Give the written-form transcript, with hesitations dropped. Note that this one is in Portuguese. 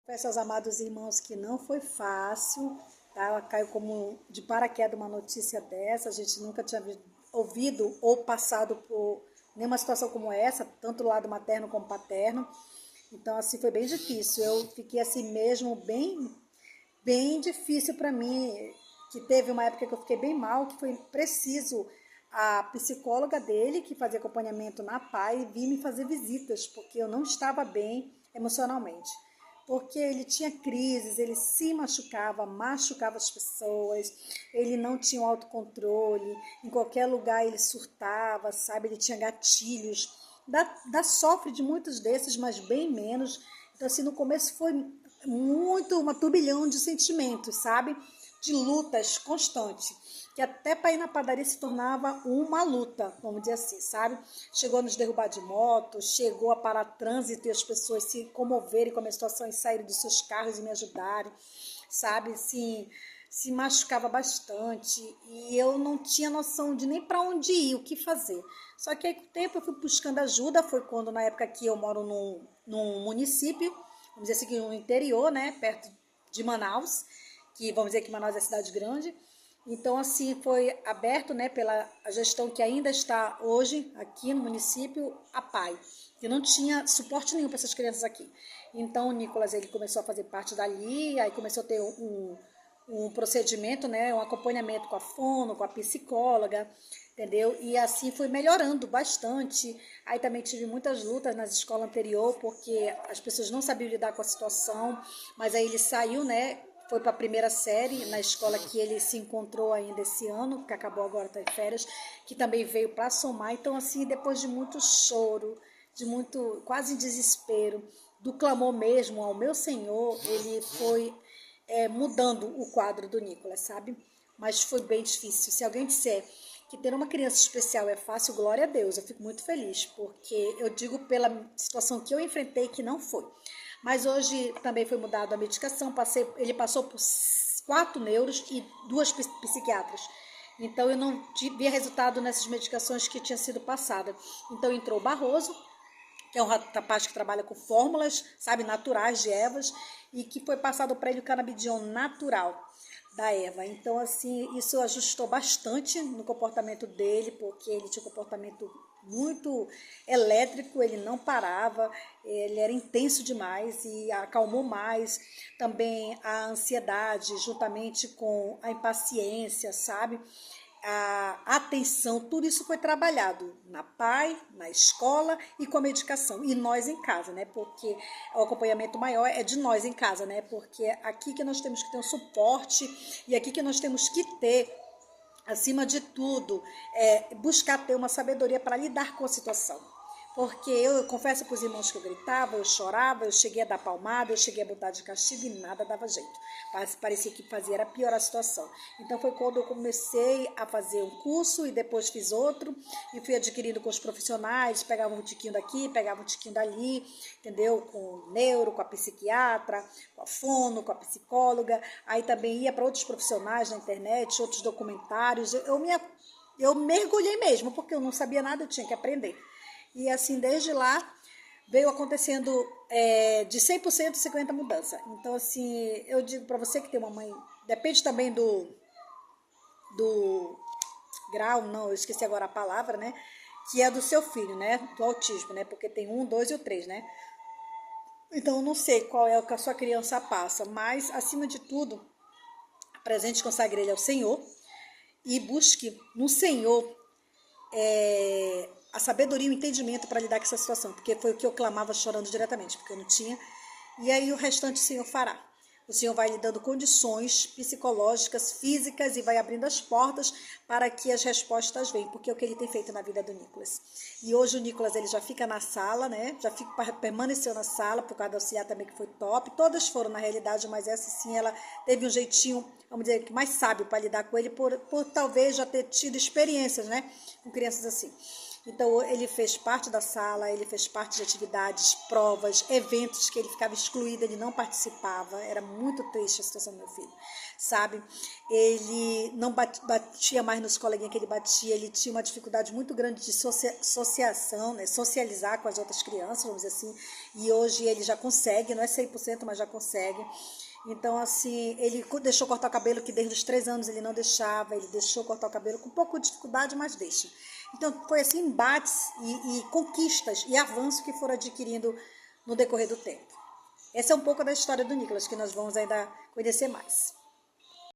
Peço aos amados irmãos que não foi fácil, tá? Ela caiu como de paraquedas uma notícia dessa, a gente nunca tinha ouvido ou passado por nenhuma situação como essa, tanto do lado materno como paterno. Então, assim, foi bem difícil. Eu fiquei assim mesmo, bem difícil para mim, que teve uma época que eu fiquei bem mal, que foi preciso a psicóloga dele, que fazia acompanhamento na PAI, vir me fazer visitas, porque eu não estava bem emocionalmente. Porque ele tinha crises, ele se machucava as pessoas, ele não tinha o autocontrole, em qualquer lugar ele surtava, sabe? Ele tinha gatilhos. Dá sofre de muitos desses, mas bem menos. Então, assim, no começo foi uma turbilhão de sentimentos, sabe? De lutas constantes, que até para ir na padaria se tornava uma luta, vamos dizer assim, sabe? Chegou a nos derrubar de moto, chegou a parar trânsito e as pessoas se comoverem com a minha situação e saírem dos seus carros e me ajudarem, sabe? Se machucava bastante e eu não tinha noção de nem para onde ir, o que fazer. Só que aí com o tempo eu fui buscando ajuda, foi quando na época que eu moro num município, vamos dizer assim, no interior, né, perto de Manaus, que vamos dizer que Manaus é cidade grande. Então, assim, foi aberto, né, pela gestão que ainda está hoje aqui no município, a PAI, que não tinha suporte nenhum para essas crianças aqui. Então, o Nicolas, ele começou a fazer parte dali, aí começou a ter um procedimento, né, um acompanhamento com a fono, com a psicóloga, entendeu? E assim foi melhorando bastante. Aí também tive muitas lutas nas escolas anterior, porque as pessoas não sabiam lidar com a situação, mas aí ele saiu, né, foi para a primeira série na escola que ele se encontrou ainda esse ano, que acabou agora, está em férias, que também veio para somar. Então, assim, depois de muito choro, de muito, quase desespero, do clamor mesmo ao meu Senhor, ele foi mudando o quadro do Nicolas, sabe? Mas foi bem difícil. Se alguém disser que ter uma criança especial é fácil, glória a Deus, eu fico muito feliz, porque eu digo pela situação que eu enfrentei que não foi. Mas hoje também foi mudada a medicação, ele passou por 4 neuros e 2 psiquiatras. Então eu não via resultado nessas medicações que tinha sido passada. Então entrou o Barroso, que é um rapaz que trabalha com fórmulas, sabe, naturais de ervas, e que foi passado para ele o canabidiol natural da erva. Então, assim, isso ajustou bastante no comportamento dele, porque ele tinha um comportamento muito elétrico, ele não parava, ele era intenso demais e acalmou mais. Também a ansiedade, juntamente com a impaciência, sabe? A atenção, tudo isso foi trabalhado na PAI, na escola e com a medicação. E nós em casa, né? Porque o acompanhamento maior é de nós em casa, né? Porque aqui que nós temos que ter um suporte e aqui que nós temos que ter, acima de tudo, buscar ter uma sabedoria para lidar com a situação. Porque eu confesso para os irmãos que eu gritava, eu chorava, eu cheguei a dar palmada, eu cheguei a botar de castigo e nada dava jeito. Parecia que fazia, era piorar a situação. Então foi quando eu comecei a fazer um curso e depois fiz outro e fui adquirindo com os profissionais, pegava um tiquinho daqui, pegava um tiquinho dali, entendeu? Com o neuro, com a psiquiatra, com a fono, com a psicóloga. Aí também ia para outros profissionais na internet, outros documentários. Eu mergulhei mesmo, porque eu não sabia nada, eu tinha que aprender. E assim, desde lá, veio acontecendo de 100% 50% mudança. Então, assim, eu digo para você que tem uma mãe, depende também do grau, não, eu esqueci agora a palavra, né? Que é do seu filho, né? Do autismo, né? Porque tem 1, 2 e o 3, né? Então, eu não sei qual é o que a sua criança passa, mas, acima de tudo, presente consagre ele ao Senhor e busque no Senhor a sabedoria e o entendimento para lidar com essa situação, porque foi o que eu clamava chorando diretamente, porque eu não tinha. E aí o restante o Senhor fará. O Senhor vai lhe dando condições psicológicas, físicas e vai abrindo as portas para que as respostas venham, porque é o que ele tem feito na vida do Nicolas. E hoje o Nicolas ele já fica na sala, né? Permaneceu na sala por causa da auxiliar também que foi top. Todas foram na realidade, mas essa sim ela teve um jeitinho, vamos dizer, mais sábio para lidar com ele por talvez já ter tido experiências, né? Com crianças assim. Então ele fez parte da sala, ele fez parte de atividades, provas, eventos que ele ficava excluído, ele não participava. Era muito triste a situação do meu filho, sabe? Ele não batia mais nos coleguinhas que ele batia, ele tinha uma dificuldade muito grande de sociação, né? Socializar com as outras crianças, vamos dizer assim, e hoje ele já consegue, não é 100%, mas já consegue. Então, assim, ele deixou cortar o cabelo, que desde os 3 anos ele não deixava, ele deixou cortar o cabelo com um pouco de dificuldade, mas deixa. Então, foi assim, embates e conquistas e avanços que foram adquirindo no decorrer do tempo. Essa é um pouco da história do Nicolas, que nós vamos ainda conhecer mais.